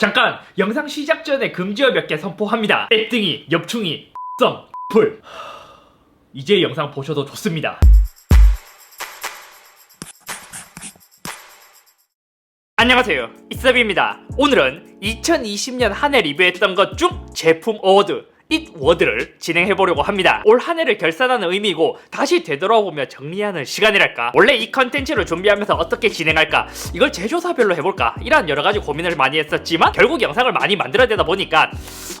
잠깐! 영상 시작 전에 금지어 몇 개 선포합니다. 땡땡이, 엽충이, 성, 풀. 이제 영상 보셔도 좋습니다. 안녕하세요, 이섭입니다. 오늘은 2020년 한 해 리뷰했던 것 중 제품 어워드 잇워드를 진행해보려고 합니다. 올 한 해를 결산하는 의미고 다시 되돌아보며 정리하는 시간이랄까. 원래 이 컨텐츠를 준비하면서 어떻게 진행할까, 이걸 제조사별로 해볼까, 이런 여러가지 고민을 많이 했었지만 결국 영상을 많이 만들어내다 보니까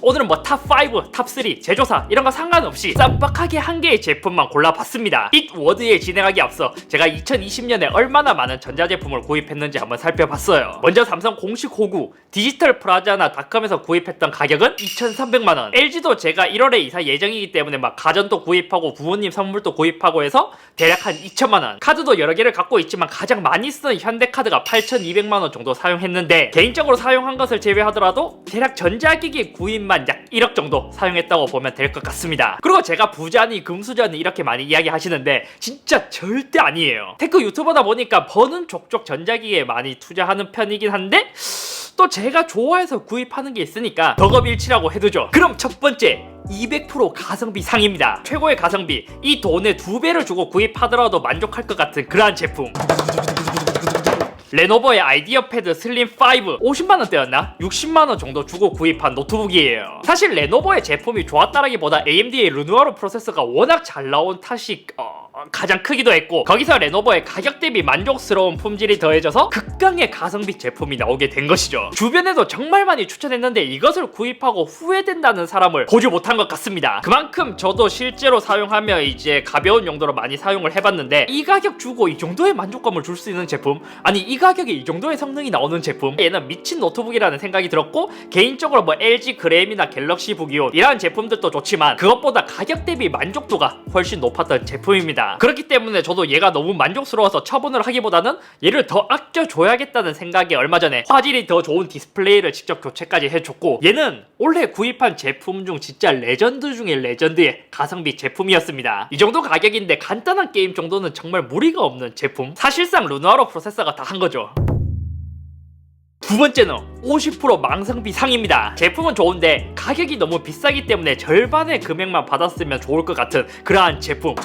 오늘은 뭐 탑5, 탑3, 제조사 이런 거 상관없이 쌈박하게 한 개의 제품만 골라봤습니다. 잇워드에 진행하기 앞서 제가 2020년에 얼마나 많은 전자제품을 구입했는지 한번 살펴봤어요. 먼저 삼성 공식 호구 디지털 프라자나 닷컴에서 구입했던 가격은 2,300만원. LG도 제가 1월에 이사 예정이기 때문에 막 가전도 구입하고 부모님 선물도 구입하고 해서 대략 한 2천만원. 카드도 여러 개를 갖고 있지만 가장 많이 쓰는 현대카드가 8,200만원 정도 사용했는데, 개인적으로 사용한 것을 제외하더라도 대략 전자기기 구입만 약 1억 정도 사용했다고 보면 될 것 같습니다. 그리고 제가 부자니 금수저니 이렇게 많이 이야기하시는데 진짜 절대 아니에요. 테크 유튜버다 보니까 버는 족족 전자기기에 많이 투자하는 편이긴 한데 또 제가 좋아해서 구입하는 게 있으니까 덕업일치라고 해두죠. 그럼 첫 번째, 200% 가성비 상입니다. 최고의 가성비, 이 돈의 2배를 주고 구입하더라도 만족할 것 같은 그러한 제품. 레노버의 아이디어 패드 슬림 5 50만원대였나? 60만원 정도 주고 구입한 노트북이에요. 사실 레노버의 제품이 좋았다라기보다 AMD의 르누아르 프로세서가 워낙 잘 나온 탓이 가장 크기도 했고, 거기서 레노버의 가격 대비 만족스러운 품질이 더해져서 극강의 가성비 제품이 나오게 된 것이죠. 주변에도 정말 많이 추천했는데 이것을 구입하고 후회된다는 사람을 보지 못한 것 같습니다. 그만큼 저도 실제로 사용하며 이제 가벼운 용도로 많이 사용을 해봤는데, 이 가격 주고 이 정도의 만족감을 줄 수 있는 제품, 아니 이 가격에 이 정도의 성능이 나오는 제품, 얘는 미친 노트북이라는 생각이 들었고, 개인적으로 뭐 LG 그램이나 갤럭시 북이온 이러한 제품들도 좋지만 그것보다 가격 대비 만족도가 훨씬 높았던 제품입니다. 그렇기 때문에 저도 얘가 너무 만족스러워서 처분을 하기보다는 얘를 더 아껴줘야겠다는 생각에 얼마 전에 화질이 더 좋은 디스플레이를 직접 교체까지 해줬고, 얘는 올해 구입한 제품 중 진짜 레전드 중에 레전드의 가성비 제품이었습니다. 이 정도 가격인데 간단한 게임 정도는 정말 무리가 없는 제품. 사실상 르누아르 프로세서가 다 한 거죠. 두 번째는 50% 망성비 상입니다. 제품은 좋은데 가격이 너무 비싸기 때문에 절반의 금액만 받았으면 좋을 것 같은 그러한 제품.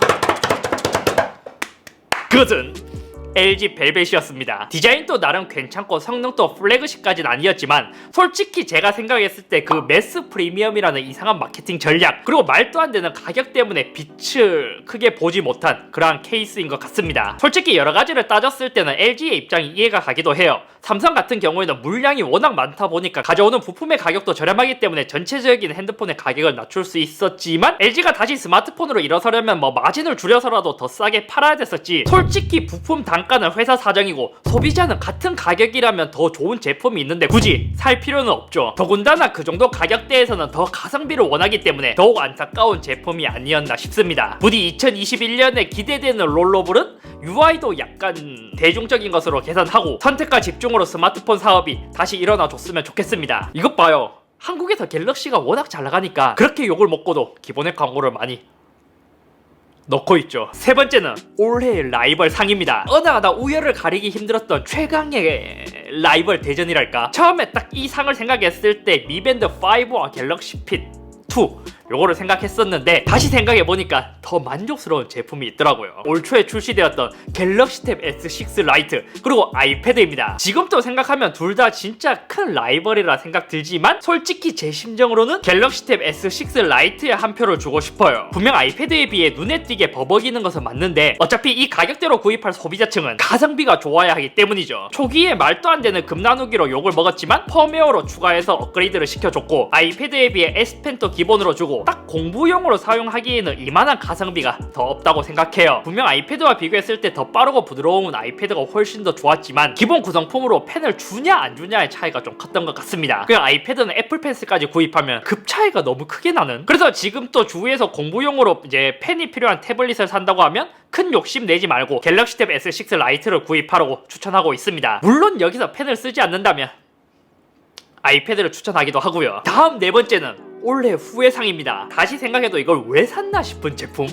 그것은 LG 벨벳이었습니다. 디자인도 나름 괜찮고 성능도 플래그십까지는 아니었지만 솔직히 제가 생각했을 때 그 매스 프리미엄이라는 이상한 마케팅 전략, 그리고 말도 안 되는 가격 때문에 빛을 크게 보지 못한 그러한 케이스인 것 같습니다. 솔직히 여러 가지를 따졌을 때는 LG의 입장이 이해가 가기도 해요. 삼성 같은 경우에는 물량이 워낙 많다 보니까 가져오는 부품의 가격도 저렴하기 때문에 전체적인 핸드폰의 가격을 낮출 수 있었지만, LG가 다시 스마트폰으로 일어서려면 뭐 마진을 줄여서라도 더 싸게 팔아야 됐었지, 솔직히 부품 단가는 회사 사정이고 소비자는 같은 가격이라면 더 좋은 제품이 있는데 굳이 살 필요는 없죠. 더군다나 그 정도 가격대에서는 더 가성비를 원하기 때문에 더욱 안타까운 제품이 아니었나 싶습니다. 부디 2021년에 기대되는 롤러블은 UI도 약간 대중적인 것으로 개선하고 선택과 집중으로 스마트폰 사업이 다시 일어나 줬으면 좋겠습니다. 이것 봐요, 한국에서 갤럭시가 워낙 잘 나가니까 그렇게 욕을 먹고도 기본의 광고를 많이 넣고 있죠. 세 번째는 올해의 라이벌 상입니다. 어느 하나 우열을 가리기 힘들었던 최강의 라이벌 대전이랄까. 처음에 딱 이 상을 생각했을 때 미밴드 5와 갤럭시 핏 2 요거를 생각했었는데 다시 생각해보니까 더 만족스러운 제품이 있더라고요. 올 초에 출시되었던 갤럭시 탭 S6 라이트 그리고 아이패드입니다. 지금도 생각하면 둘 다 진짜 큰 라이벌이라 생각 들지만 솔직히 제 심정으로는 갤럭시 탭 S6 라이트에 한 표를 주고 싶어요. 분명 아이패드에 비해 눈에 띄게 버벅이는 것은 맞는데 어차피 이 가격대로 구입할 소비자층은 가성비가 좋아야 하기 때문이죠. 초기에 말도 안 되는 금 나누기로 욕을 먹었지만 펌웨어로 추가해서 업그레이드를 시켜줬고, 아이패드에 비해 S펜도 기본으로 주고 딱 공부용으로 사용하기에는 이만한 가성비가 더 없다고 생각해요. 분명 아이패드와 비교했을 때 더 빠르고 부드러운 아이패드가 훨씬 더 좋았지만 기본 구성품으로 펜을 주냐 안 주냐의 차이가 좀 컸던 것 같습니다. 그냥 아이패드는 애플펜슬까지 구입하면 급 차이가 너무 크게 나는, 그래서 지금 또 주위에서 공부용으로 이제 펜이 필요한 태블릿을 산다고 하면 큰 욕심 내지 말고 갤럭시 탭 S6 라이트를 구입하라고 추천하고 있습니다. 물론 여기서 펜을 쓰지 않는다면 아이패드를 추천하기도 하고요. 다음 네 번째는 올해 후회상입니다. 다시 생각해도 이걸 왜 샀나 싶은 제품.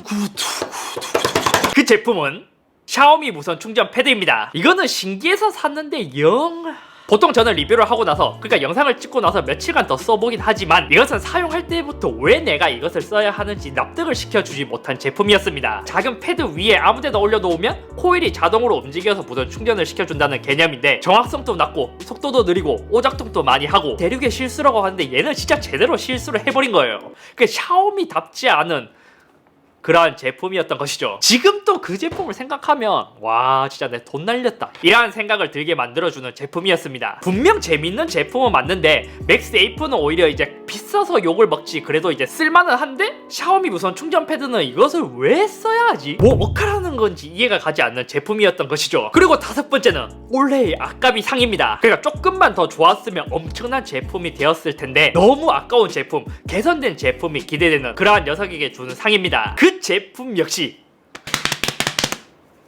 그 제품은 샤오미 무선 충전 패드입니다. 이거는 신기해서 샀는데 영 보통 저는 리뷰를 하고 나서 그러니까 영상을 찍고 나서 며칠간 더 써보긴 하지만 이것은 사용할 때부터 왜 내가 이것을 써야 하는지 납득을 시켜주지 못한 제품이었습니다. 작은 패드 위에 아무데나 올려놓으면 코일이 자동으로 움직여서 무선 충전을 시켜준다는 개념인데 정확성도 낮고 속도도 느리고 오작동도 많이 하고 대륙의 실수라고 하는데 얘는 진짜 제대로 실수를 해버린 거예요. 그 샤오미답지 않은 그러한 제품이었던 것이죠. 지금 또 그 제품을 생각하면 와 진짜 내 돈 날렸다 이러한 생각을 들게 만들어주는 제품이었습니다. 분명 재밌는 제품은 맞는데 맥스 에이프는 오히려 이제 비싸서 욕을 먹지 그래도 이제 쓸만은 한데 샤오미 무선 충전 패드는 이것을 왜 써야 하지? 뭐 어카라는 건지 이해가 가지 않는 제품이었던 것이죠. 그리고 다섯 번째는 올해의 아깝이 상입니다. 그러니까 조금만 더 좋았으면 엄청난 제품이 되었을 텐데 너무 아까운 제품, 개선된 제품이 기대되는 그러한 녀석에게 주는 상입니다. 그 제품 역시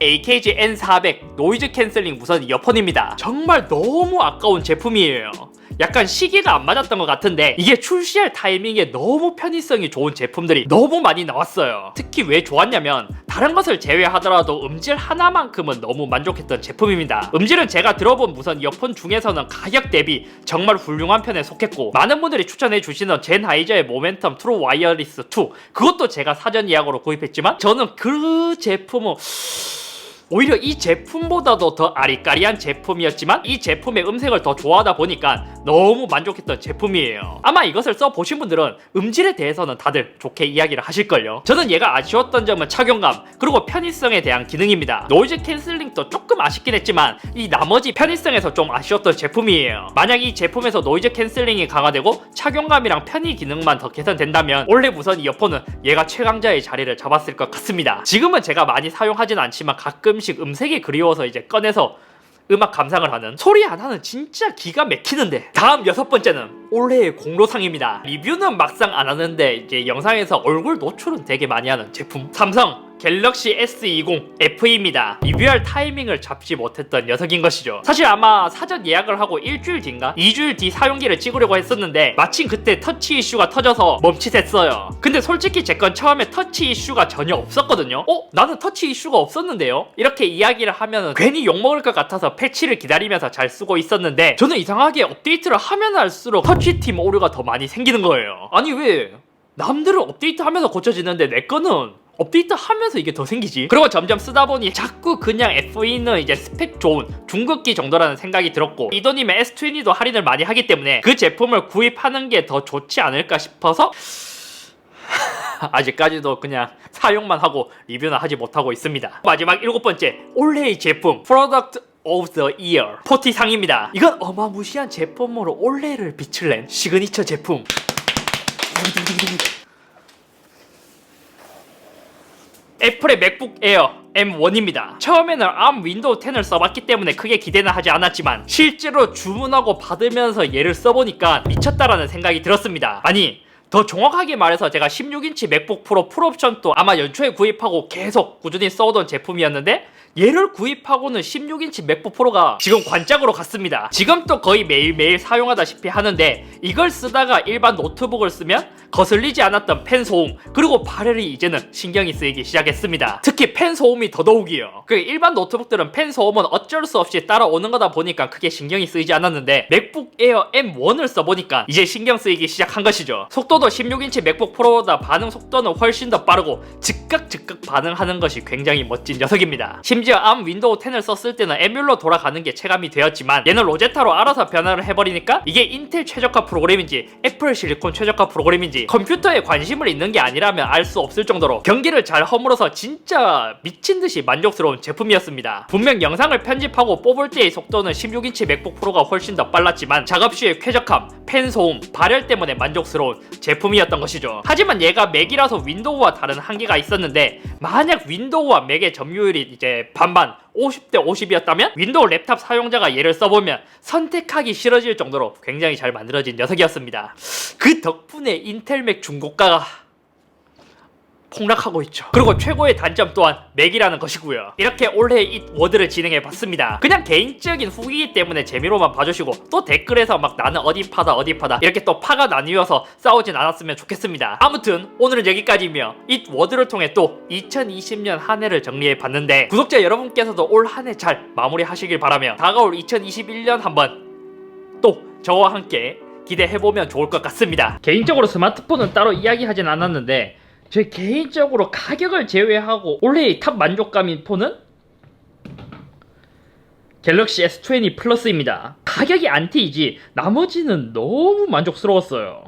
AKG N400 노이즈 캔슬링 무선 이어폰입니다. 정말 너무 아까운 제품이에요. 약간 시기가 안 맞았던 것 같은데 이게 출시할 타이밍에 너무 편의성이 좋은 제품들이 너무 많이 나왔어요. 특히 왜 좋았냐면 다른 것을 제외하더라도 음질 하나만큼은 너무 만족했던 제품입니다. 음질은 제가 들어본 무선 이어폰 중에서는 가격 대비 정말 훌륭한 편에 속했고 많은 분들이 추천해 주시는 젠하이저의 모멘텀 트루 와이어리스 2 그것도 제가 사전 예약으로 구입했지만 저는 그 제품은 오히려 이 제품보다도 더 아리까리한 제품이었지만 이 제품의 음색을 더 좋아하다 보니까 너무 만족했던 제품이에요. 아마 이것을 써보신 분들은 음질에 대해서는 다들 좋게 이야기를 하실걸요. 저는 얘가 아쉬웠던 점은 착용감 그리고 편의성에 대한 기능입니다. 노이즈 캔슬링도 조금 아쉽긴 했지만 이 나머지 편의성에서 좀 아쉬웠던 제품이에요. 만약 이 제품에서 노이즈 캔슬링이 강화되고 착용감이랑 편의 기능만 더 개선된다면 올해 무선 이어폰은 얘가 최강자의 자리를 잡았을 것 같습니다. 지금은 제가 많이 사용하진 않지만 가끔씩 음색이 그리워서 이제 꺼내서 음악 감상을 하는 소리 하나는 진짜 기가 막히는데. 다음 여섯 번째는 올해의 공로상입니다. 리뷰는 막상 안 하는데 이제 영상에서 얼굴 노출은 되게 많이 하는 제품, 삼성 갤럭시 S20 FE입니다. 리뷰할 타이밍을 잡지 못했던 녀석인 것이죠. 사실 아마 사전 예약을 하고 일주일 뒤인가 2주일 뒤 사용기를 찍으려고 했었는데 마침 그때 터치 이슈가 터져서 멈칫했어요. 근데 솔직히 제 건 처음에 터치 이슈가 전혀 없었거든요. 나는 터치 이슈가 없었는데요? 이렇게 이야기를 하면은 괜히 욕먹을 것 같아서 패치를 기다리면서 잘 쓰고 있었는데 저는 이상하게 업데이트를 하면 할수록 터치팀 오류가 더 많이 생기는 거예요. 아니 왜 남들은 업데이트하면서 고쳐지는데 내 거는 업데이트 하면서 이게 더 생기지? 그리고 점점 쓰다 보니 자꾸 그냥 FE는 이제 스펙 좋은 중급기 정도라는 생각이 들었고 이도님의 S20도 할인을 많이 하기 때문에 그 제품을 구입하는 게 더 좋지 않을까 싶어서 아직까지도 그냥 사용만 하고 리뷰는 하지 못하고 있습니다. 마지막 일곱 번째, 올해의 제품 Product of the Year 포티상입니다. 이건 어마무시한 제품으로 올해를 빛을 낸 시그니처 제품, 애플의 맥북 에어 M1입니다. 처음에는 ARM 윈도우 10을 써봤기 때문에 크게 기대는 하지 않았지만 실제로 주문하고 받으면서 얘를 써보니까 미쳤다라는 생각이 들었습니다. 아니 더 정확하게 말해서 제가 16인치 맥북 프로 풀옵션도 아마 연초에 구입하고 계속 꾸준히 써오던 제품이었는데 얘를 구입하고는 16인치 맥북 프로가 지금 관짝으로 갔습니다. 지금 또 거의 매일매일 사용하다시피 하는데 이걸 쓰다가 일반 노트북을 쓰면 거슬리지 않았던 펜 소음 그리고 발열이 이제는 신경이 쓰이기 시작했습니다. 특히 펜 소음이 더더욱이요. 그 일반 노트북들은 펜 소음은 어쩔 수 없이 따라오는 거다 보니까 크게 신경이 쓰이지 않았는데 맥북 에어 M1을 써보니까 이제 신경 쓰이기 시작한 것이죠. 속도도 16인치 맥북 프로보다 반응 속도는 훨씬 더 빠르고 즉각 반응하는 것이 굉장히 멋진 녀석입니다. 심지어 ARM 윈도우 10을 썼을 때는 에뮬로 돌아가는 게 체감이 되었지만 얘는 로제타로 알아서 변화를 해버리니까 이게 인텔 최저가 프로그램인지 애플 실리콘 최저가 프로그램인지 컴퓨터에 관심을 있는 게 아니라면 알 수 없을 정도로 경기를 잘 허물어서 진짜 미친듯이 만족스러운 제품이었습니다. 분명 영상을 편집하고 뽑을 때의 속도는 16인치 맥북 프로가 훨씬 더 빨랐지만 작업 시의 쾌적함, 펜 소음, 발열 때문에 만족스러운 제품이었던 것이죠. 하지만 얘가 맥이라서 윈도우와 다른 한계가 있었는데 만약 윈도우와 맥의 점유율이 이제 반반 50대 50이었다면 윈도우 랩탑 사용자가 얘를 써보면 선택하기 싫어질 정도로 굉장히 잘 만들어진 녀석이었습니다. 그 덕분에 인텔 맥 중고가가 폭락하고 있죠. 그리고 최고의 단점 또한 맥이라는 것이고요. 이렇게 올해 이 워드를 진행해봤습니다. 그냥 개인적인 후기이기 때문에 재미로만 봐주시고 또 댓글에서 막 나는 어디 파다 이렇게 또 파가 나뉘어서 싸우진 않았으면 좋겠습니다. 아무튼 오늘은 여기까지이며 이 워드를 통해 또 2020년 한 해를 정리해봤는데 구독자 여러분께서도 올 한 해 잘 마무리하시길 바라며 다가올 2021년 한번 저와 함께 기대해보면 좋을 것 같습니다. 개인적으로 스마트폰은 따로 이야기하진 않았는데 제 개인적으로 가격을 제외하고 올해의 탑 만족감인 폰은 갤럭시 S20 플러스입니다. 가격이 안 튀지 나머지는 너무 만족스러웠어요.